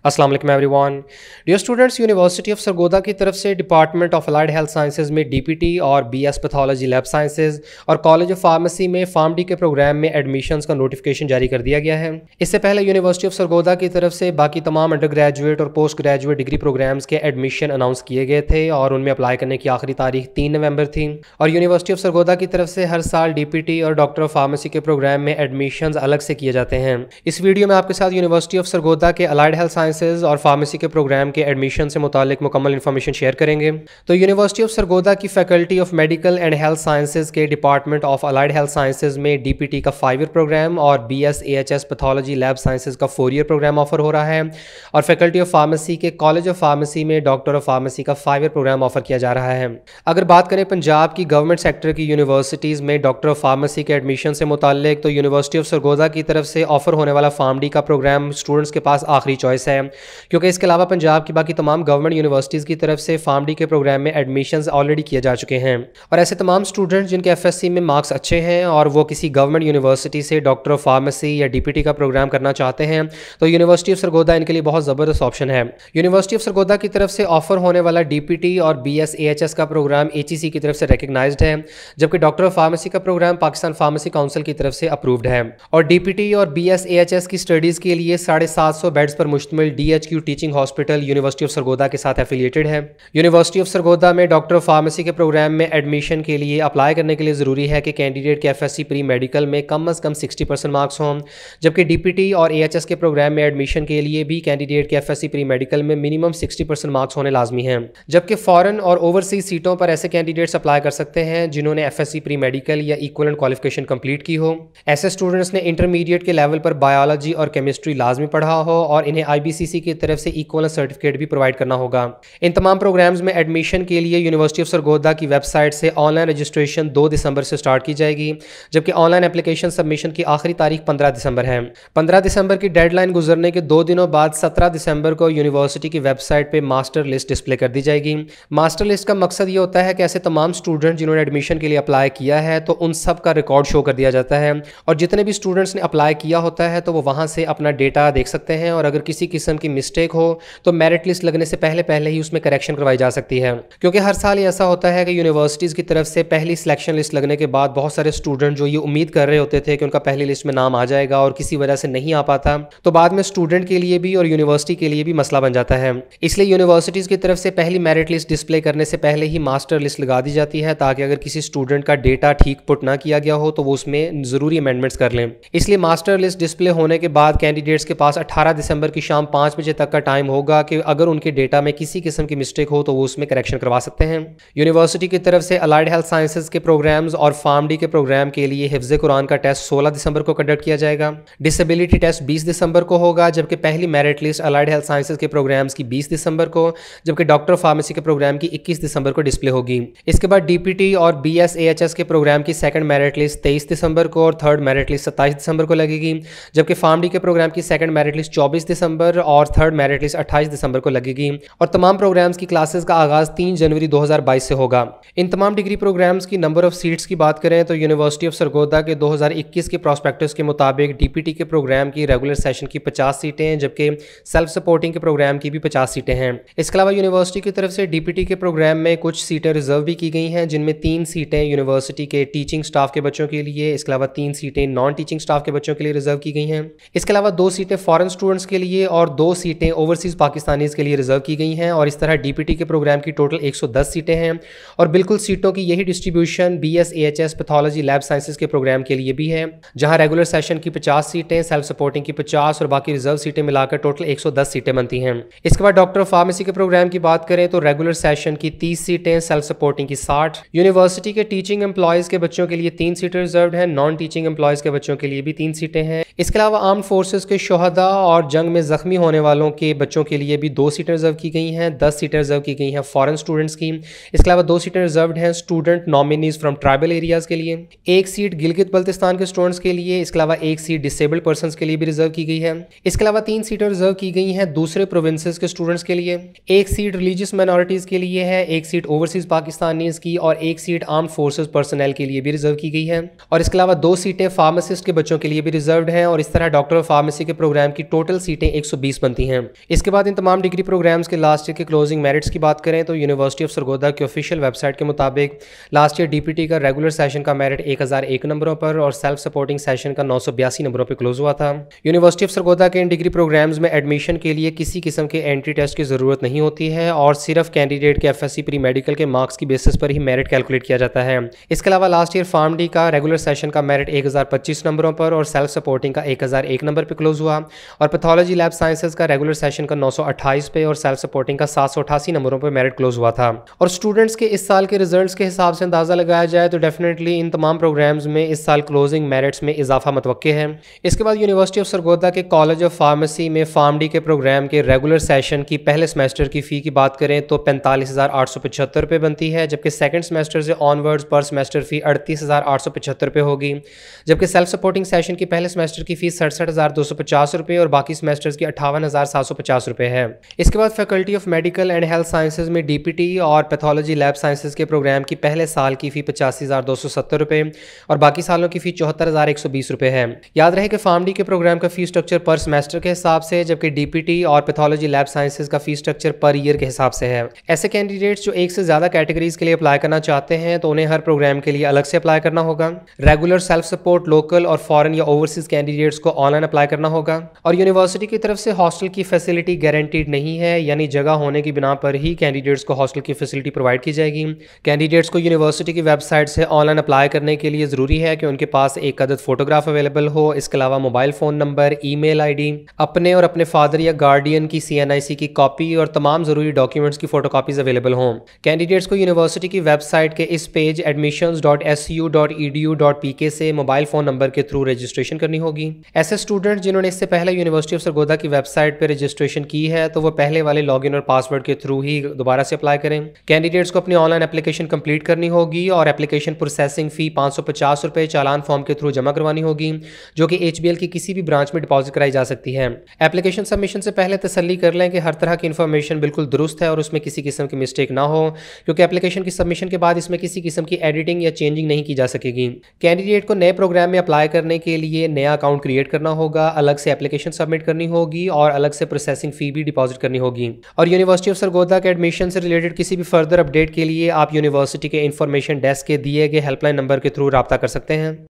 अस्सलाम वालेकुम everyone. Dear students, university of Sargodha की तरफ से department of allied health sciences में डीपीटी और बीएस पैथोलॉजी लैब साइंसेज और कॉलेज ऑफ फार्मेसी में फार्मडी के प्रोग्राम में एडमिशन्स का नोटिफिकेशन जारी कर दिया गया है। इससे पहले यूनिवर्सिटी ऑफ सरगोदा की तरफ से बाकी तमाम अंडर ग्रेजुएट और पोस्ट ग्रेजुएट डिग्री प्रोग्राम्स के एडमिशन अनाउंस किए गए थे और उनमें अप्लाई करने की आखिरी तारीख 3 नवंबर थी। और यूनिवर्सिटी ऑफ सरगोदा की तरफ से हर साल डीपीटी और डॉक्टर ऑफ फार्मेसी के प्रोग्राम में एडमिशन्स अलग से किए जाते हैं। इस वीडियो में आपके साथ यूनिवर्सिटी ऑफ सरगोदा के अलाइड हेल्थ और फार्मेसी के प्रोग्राम के एडमिशन से मुतालिक मुकम्मल इन्फॉर्मेशन शेयर करेंगे। तो यूनिवर्सिटी ऑफ सरगोदा की faculty of medical and health sciences के department of allied health sciences में डीपीटी का 5 ईयर प्रोग्राम और BS AHS pathology lab sciences का 4 ईयर प्रोग्राम ऑफर हो रहा है। और फैकल्टी ऑफ फार्मेसी के कॉलेज ऑफ फार्मेसी में डॉक्टर ऑफ फार्मेसी का 5 ईयर प्रोग्राम ऑफर किया जा रहा है। अगर बात करें पंजाब की गवर्नमेंट सेक्टर की यूनिवर्सिटीज़ में डॉक्टर ऑफ फार्मेसी के एडमिशन से मुतालिक, तो यूनिवर्सिटी ऑफ सरगोदा की तरफ से ऑफर होने वाला फार्मडी का प्रोग्राम स्टूडेंट्स के पास आखिरी चॉइस है, क्योंकि इसके अलावा पंजाब की बाकी तमाम गवर्नमेंट यूनिवर्सिटीज़ की तरफ से फार्मडी के प्रोग्राम में एडमिशन्स ऑलरेडी किए जा चुके हैं। और ऐसे तमाम स्टूडेंट्स जिनके एफएससी में मार्क्स अच्छे हैं और वो किसी गवर्नमेंट यूनिवर्सिटी से डॉक्टर ऑफ फार्मेसी या डीपीटी का प्रोग्राम करना चाहते हैं, तो यूनिवर्सिटी ऑफ सरगोदा इनके लिए बहुत ज़बरदस्त ऑप्शन है। यूनिवर्सिटी ऑफ सरगोदा की तरफ से ऑफर होने वाला डीपीटी और बीएस एएचएस का प्रोग्राम एचईसी की तरफ से रिकग्नाइज्ड है, जबकि डॉक्टर ऑफ फार्मेसी का प्रोग्राम पाकिस्तान फार्मेसी काउंसिल की तरफ से अप्रूव्ड है। और डीपीटी और बीएस एएचएस की स्टडीज़ के लिए 750 बेड्स पर मुश्तमिल DHQ teaching hospital university of Sargodha के साथ एफिलिएटेड है। यूनिवर्सिटी ऑफ सरगोदा में डॉक्टर ऑफ फार्मेसी के प्रोग्राम में एडमिशन के लिए अप्लाई करने के लिए ज़रूरी है कि कैंडिडेट के एफएससी प्री मेडिकल में कम अज़ कम 60% मार्क्स हों, जबकि डीपीटी और एएचएस के प्रोग्राम में एडमिशन के लिए भी कैंडिडेट के एफएससी प्री मेडिकल में मिनिमम 60% मार्क्स होने लाजमी हैं। जबकि फॉरेन और ओवरसीज सीटों पर ऐसे कैंडिडेट्स अप्लाई कर सकते हैं जिन्होंने एफएससी प्री मेडिकल या इक्वलेंट क्वालिफिकेशन कंप्लीट की हो। ऐसे स्टूडेंट्स ने इंटरमीडिएट के लेवल पर बायोलॉजी और केमिस्ट्री लाजमी पढ़ा हो और इन्हें आईबीसीसी की तरफ से इक्वलेंट सर्टिफिकेट भी प्रोवाइड करना होगा। इन तमाम प्रोग्राम्स में एडमिशन के लिए यूनिवर्सिटी ऑफ सरगोदा की वेबसाइट से ऑनलाइन रजिस्ट्रेशन 2 दिसंबर से स्टार्ट की जाएगी, जबकि ऑनलाइन एप्लीकेशन सबमिशन की आखिरी तारीख 15 दिसंबर है। 15 दिसंबर की डेडलाइन गुजरने के 2 दिनों बाद 17 दिसंबर को यूनिवर्सिटी की वेबसाइट पे मास्टर लिस्ट डिस्प्ले कर दी जाएगी। मास्टर लिस्ट का मकसद ये होता है कि ऐसे तमाम स्टूडेंट जिन्होंने एडमिशन के लिए अप्लाई किया है तो उन सब का रिकॉर्ड शो कर दिया जाता है, और जितने भी स्टूडेंट्स ने अप्लाई किया होता है तो वो वहाँ से अपना डेटा देख सकते हैं, और अगर किसी किस्म की मिस्टेक हो तो मेरिट लिस्ट लगने से पहले ही उसमें करेक्शन करवाई जा सकती है। क्योंकि हर साल ये ऐसा होता है कि यूनिवर्सिटीज़ की तरफ से पहली सिलेक्शन लिस्ट लगने के बाद बहुत सारे स्टूडेंट जो ये उम्मीद कर रहे होते थे कि उनका पहली लिस्ट में नाम आ जाएगा और किसी वजह से नहीं आ पाता, तो बाद में स्टूडेंट के लिए भी और यूनिवर्सिटी के लिए भी मसला बन जाता है। इसलिए यूनिवर्सिटीज़ की तरफ से पहली मेरिट लिस्ट डिस्प्ले करने से पहले ही मास्टर लिस्ट लगा दी जाती है, ताकि अगर किसी स्टूडेंट का डेटा ठीक पुट ना किया गया हो तो वो उसमें ज़रूरी अमेंडमेंट्स कर लें। इसलिए मास्टर लिस्ट डिस्प्ले होने के बाद कैंडिडेट्स के पास 18 दिसंबर की शाम 5 बजे तक का टाइम होगा कि अगर उनके डेटा में किसी किस्म की मिस्टेक हो तो वो उसमें करेक्शन करवा सकते हैं। यूनिवर्सिटी की तरफ से अलाइड हेल्थ साइंसेज के प्रोग्राम्स और फार्मडी के प्रोग्राम के लिए हिफ्ज़ कुरान का टेस्ट 16 दिसंबर को कंडक्ट किया जाएगा। डिसेबिलिटी टेस्ट 20 दिसंबर को होगा, जबकि पहली merit list allied health sciences के प्रोग्राम्स की 20 दिसंबर को, जबकि डॉक्टर ऑफ फार्मेसी के प्रोग्राम की 21 दिसंबर को डिस्प्ले होगी। इसके बाद डीपीटी और बीएस एएचएस के प्रोग्राम की सेकंड मेरिट लिस्ट 23 दिसंबर को और थर्ड मेरिट लिस्ट 27 दिसंबर को लगेगी, जबकि फार्मडी के प्रोग्राम की सेकंड मेरिट लिस्ट 24 दिसंबर और थर्ड मेरिट लिस्ट 28 दिसंबर को लगेगी। और तमाम प्रोग्राम्स की क्लासेस का आगाज 3 जनवरी 2022 से होगा। इन तमाम डिग्री प्रोग्राम्स की नंबर ऑफ सीट्स की बात करें तो यूनिवर्सिटी ऑफ सरगोदा के 2021 के प्रॉस्पेक्टस के मुताबिक डीपीटी के प्रोग्राम की रेगुलर सेशन की 50 सीटें हैं, जबकि सेल्फ सपोर्टिंग के प्रोग्राम की भी 50 सीटें हैं। इसके अलावा यूनिवर्सिटी की तरफ से डीपीटी के प्रोग्राम में कुछ सीटें रिजर्व भी की गई हैं, जिनमें 3 सीटें यूनिवर्सिटी के टीचिंग स्टाफ के बच्चों के लिए, इसके अलावा 3 सीटें नॉन टीचिंग स्टाफ के बच्चों के लिए रिजर्व की गई हैं। इसके अलावा 2 सीटें फॉरेन स्टूडेंट्स के लिए और 2 सीटें ओवरसीज पाकिस्तानीज के लिए रिजर्व की गई हैं। और इस तरह डीपीटी के प्रोग्राम की टोटल 110 सीटें हैं, और बिल्कुल सीटों की यही distribution BS AHS pathology lab sciences के प्रोग्राम के लिए भी है, जहां रेगुलर सेशन की 50 सीटें, सेल्फ सपोर्टिंग की 50 और बाकी रिजर्व सीटें मिलाकर टोटल 110 सीटें बनती हैं। इसके बाद डॉक्टर ऑफ फार्मेसी के प्रोग्राम की बात करें तो रेगुलर सेशन की 30 सीटें, सेल्फ सपोर्टिंग की 60। यूनिवर्सिटी के टीचिंग एम्प्लॉयज़ के बच्चों के लिए 3 सीटें रिजर्व हैं, नॉन टीचिंग एम्प्लॉयज़ के बच्चों के लिए भी 3 सीटें हैं। इसके अलावा आर्म्ड फोर्सेस के शोहदा और जंग में ज़ख्मी होने वालों के बच्चों के लिए भी 2 सीटें रिजर्व की गई हैं। 10 सीटें रिजर्व की गई हैं फॉरेन स्टूडेंट्स की। इसके अलावा 2 सीटें रिजर्व्ड हैं student nominees from tribal areas के लिए। 1 सीट गिलगित बल्तिस्तान के स्टूडेंट्स के लिए। इसके अलावा 1 सीट डिसेबल्ड पर्सनस के लिए भी रिजर्व की गई है। इसके अलावा 3 सीटें रिजर्व की गई हैं दूसरे प्रोविंसेस के स्टूडेंट्स के लिए। 1 सीट रिलीजियस माइनॉरिटीज़ के लिए है, 1 सीट ओवरसीज़ पाकिस्तानीज़ की और 1 सीट आर्म्ड फोर्सेस पर्सनल के लिए भी रिजर्व की गई है। और इसके अलावा 2 सीटें फार्मासिस्ट के बच्चों के लिए भी रिजर्व्ड हैं और इस तरह डॉक्टर ऑफ फार्मेसी के प्रोग्राम की टोटल सीटें 120 बनती हैं। इसके बाद इन तमाम डिग्री प्रोग्राम्स के लास्ट ईयर के क्लोजिंग मेरिट्स की बात करें तो यूनिवर्सिटी ऑफ सरगोदा की ऑफिशियल वेबसाइट के मुताबिक लास्ट ईयर डीपीटी का रेगुलर सेशन का मेरिट 1001 नंबरों पर और सेल्फ सपोर्टिंग सेशन का 982 नंबरों पर क्लोज हुआ था। यूनिवर्सिटी ऑफ सरगोदा के इन डिग्री प्रोग्राम्स में एडमिशन के लिए किसी किस्म के एंट्री टेस्ट की ज़रूरत नहीं होती है और सिर्फ कैंडिडेट के एफएससी प्री मेडिकल के मार्क्स की बेसिस पर ही मेरिट कैलकुलेट किया जाता है। इसके अलावा लास्ट ईयर फार्म डी का रेगुलर सेशन का मेरिट 1025 नंबरों पर और सेल्फ सपोर्टिंग का 1001 नंबर पर क्लोज हुआ और पैथोलॉजी लैब साइंसेज का रेगुलर सेशन का 928 पे और सेल्फ सपोर्टिंग का 788 नंबरों पर मेरिट क्लोज हुआ था। और स्टूडेंट्स के इस साल के रिजल्ट्स के हिसाब से अंदाज़ा लगाया जाए तो डेफिनेटली इन तमाम प्रोग्राम्स में इस साल क्लोजिंग मेरिट्स में इजाफा मतवक्के है। इसके बाद यूनिवर्सिटी ऑफ सरगोदा के कॉलेज ऑफ फार्मेसी में फार्म डी के प्रोग्राम के रेगुलर सेशन की पहले सेमेस्टर की फ़ी की बात करें तो 45,875 रुपये बनती है, जबकि सेकंड सेमेस्टर से ऑनवर्ड्स पर सेमेस्टर फ़ी 38,875 रुपये होगी। जबकि सेल्फ सपोर्टिंग सेशन की पहले सेमेस्टर की फ़ीस 67,250 रुपये और बाकी सेमेस्टर्स की 58,750 रुपये है। इसके बाद faculty of medical and health sciences में डीपीटी और पैथोलॉजी लैब साइंसेज के प्रोग्राम की पहले साल की फ़ी 85,270 रुपये और बाकी सालों की फ़ी 74,120 रुपये है। याद रहे कि फार्म डी के प्रोग्राम का फ़ी स्ट्रक्चर पर सेमेस्टर के हिसाब से, जबकि डीपीटी और पैथोलॉजी लैब साइंसेज का फ़ी स्ट्रक्चर पर ईयर के हिसाब से है। ऐसे कैंडिडेट्स जो एक से ज़्यादा कैटेगरीज के लिए अप्लाई करना चाहते हैं तो उन्हें हर प्रोग्राम के लिए अलग से अप्लाई करना होगा। रेगुलर, सेल्फ सपोर्ट, लोकल और फॉरेन या ओवरसीज कैंडिडेट्स को ऑनलाइन अप्लाई करना होगा। और यूनिवर्सिटी की तरफ से हॉस्टल की फैसिलिटी गारंटीड नहीं है, यानी जगह होने की बिना पर ही कैंडिडेट्स को हॉस्टल की फैसिलिटी प्रोवाइड की जाएगी। कैंडिडेट्स को यूनिवर्सिटी की वेबसाइट से ऑनलाइन अप्लाई करने के लिए ज़रूरी है कि उनके पास एक अदद फोटोग्राफ अवेलेबल हो। इसके अलावा mobile phone number, email ID, अपने और अपने फादर या गार्डियन की CNIC की कॉपी और तमाम ज़रूरी डॉक्यूमेंट्स की फोटोकॉपीज अवेलेबल हों। कैंडिडेट्स को यूनिवर्सिटी की वेबसाइट के इस पेज admissions.su.edu.pk से मोबाइल फ़ोन नंबर के थ्रू रजिस्ट्रेशन करनी होगी। ऐसे स्टूडेंट जिन्होंने इससे पहले यूनिवर्सिटी ऑफ सरगोदा की वेबसाइट पर रजिस्ट्रेशन की है तो वो पहले वाले लॉगिन और पासवर्ड के थ्रू ही दोबारा से अप्लाई करें। कैंडिडेट्स को अपनी ऑनलाइन एप्लीकेशन कंप्लीट करनी होगी और एप्लीकेशन प्रोसेसिंग फ़ी 550 रुपये चालान फॉर्म के थ्रू जमा करवानी होगी, जो कि HBL की किसी भी ब्रांच में डिपॉजिट कराई जा सकती है। एप्लीकेशन सबमिशन से पहले तसल्ली कर लें कि हर तरह की इन्फॉर्मेशन बिल्कुल दुरुस्त है और उसमें किसी किस्म की मिस्टेक ना हो, क्योंकि एप्लीकेशन की सबमिशन के बाद इसमें किसी किस्म की एडिटिंग या चेंजिंग नहीं की जा सकेगी। कैंडिडेट को नए प्रोग्राम में अप्लाई करने के लिए नया अकाउंट क्रिएट करना होगा, अलग से एप्लीकेशन सबमिट करनी होगी और अलग से प्रोसेसिंग फ़ी भी डिपॉजिट करनी होगी। और यूनिवर्सिटी ऑफ सरगोदा के एडमिशन से रिलेटेड किसी भी फर्दर अपडेट के लिए आप यूनिवर्सिटी के इंफॉर्मेशन डेस्क के दिए गए हेल्पलाइन नंबर के थ्रू रब्ता कर सकते हैं।